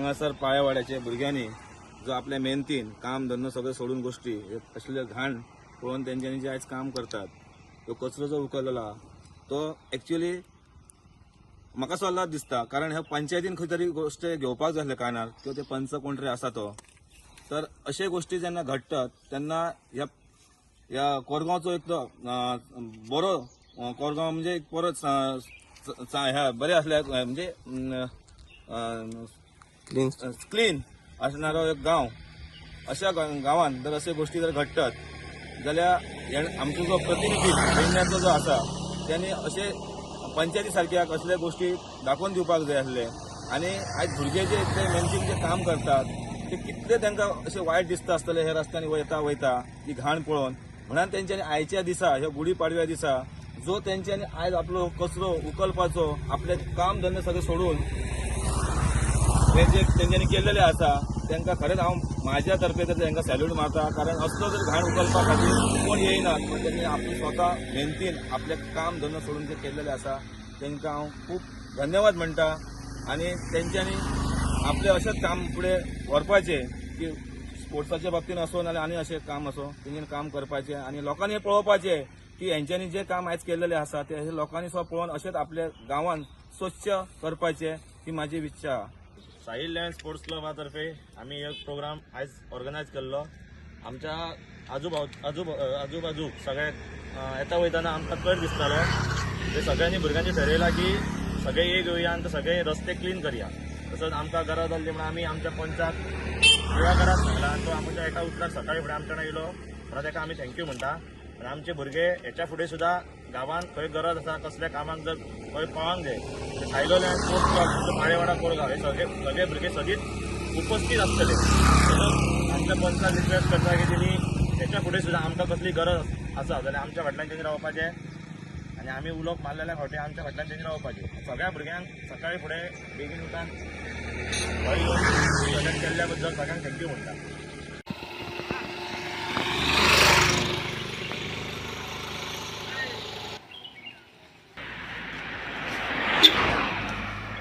हांगासर पाळेवाड्याच्या भुरग्यांनी जो आपल्या मेहनतीन काम धंदो सगळे सोडून गोष्टी असले घाण पळोवन तेंच्यांनी जे आयज काम करतात, तो कचरो जो उखलला तो एक्च्युअली म्हाका सो लाज दिसता, कारण ह्या पंचायतीन खंय तरी गोष्ट घेवपाक जाय आसल्या कारणान किंवा ते पंच कोण तरी आसा तो, तर अशे गोष्टी जेन्ना घडटात तेन्ना ह्या कोरगांवचो एक तो बरो कोरगांव म्हणजे एक परत ह्या बरे असल्या म्हणजे क्लीन असणारो एक गांव, अशा गांवांत जर अशे गोष्टी जर घडटात जाल्यार आमचो जो प्रतिनिधी पेडण्याचो जो आसा त्यांनी अशे पंचायती सारख्याक असले गोष्टी दाखोवन दिवपाक जाय आसले। आनी आयज भुरगे जे इतले मेहनतीन जे काम करतात ते कितले तांकां अशे वायट दिसता आसतले हे रस्त्यांनी वयता ती घाण पळोवन, म्हणून तेंच्यांनी आयच्या दिसा ह्या गुढीपाडव्या दिसा जो तेंच्यांनी आयज आपलो कचरो उखलपाचो आपले काम धंदे सगळे सोडून हे जे तेंच्यांनी केलेले आसा तांकां खरेंच हांव म्हाज्या तर्फे तर तांकां सॅल्यूट मारता, कारण असलो जर घाण उखलपा खातीर कोण येयनात पण त्यांनी आपली स्वता मेहनतीन आपले काम धंदो सोडून जे केलेले आसा तांकां हांव खूब धन्यवाद म्हणटा। आनी तेंच्यांनी आपले अशेंच काम फुडें व्हरपाचें की स्पोर्ट्साच्या बाबतीन असो नाल्यार आनी अशें काम असो तेंच्यांनी काम करपाचें आनी लोकांनी पळोवपाचें की हेंच्यांनी जे काम आयज केलेले आसा ते लोकांनी सुद्दां पळोवन अशेंच आपल्या गांवांत स्वच्छ करपाचें ही म्हाजी इच्छा। साहिल लँड स्पोर्ट्स क्लबा तर्फे आम्ही एक प्रोग्राम आज ऑर्गनायज केल्लो। आमच्या आजूबाजूक सगळ्याक येता वयताना आमकां कयर दिसतालो, ते सगळ्यांनी भुरग्यांनी ठरयलां की सगळे एक येवया आनी सगळे रस्ते क्लीन करया। तसोच आमकां गरज आसली म्हणून आमी आमच्या पंचाक युवाकाराक सांगला आनी तो आमच्या एका उतराक सकाळी फुडें आमच्या येयलो, म्हणून ताका आमी थँक्यू म्हणटा। आनी आमचे भुरगे हेच्या फुडें सुद्दां गांवांत खंय गरज आसा कसल्या कामाक जर खंय पावंक जाय Sahil land sports club Palewada Korgaon हे सगळे भुरगे सदींच उपस्थित आसतले। आमच्या पंचाक रिक्वेस्ट करता की तेणी हेच्या फुडें सुद्दां आमकां कसली गरज आसा जाल्यार आमच्या फाटल्यान तेणी रावपाचें आनी आमी उलोवप मारलेल्या फावटी आमच्या फाटल्यान तेणी रावपाचें। सगळ्या भुरग्यांक सकाळी फुडें बेगीन उठान केल्ल्या बद्दल सगळ्यांक थँक्यू म्हणटा।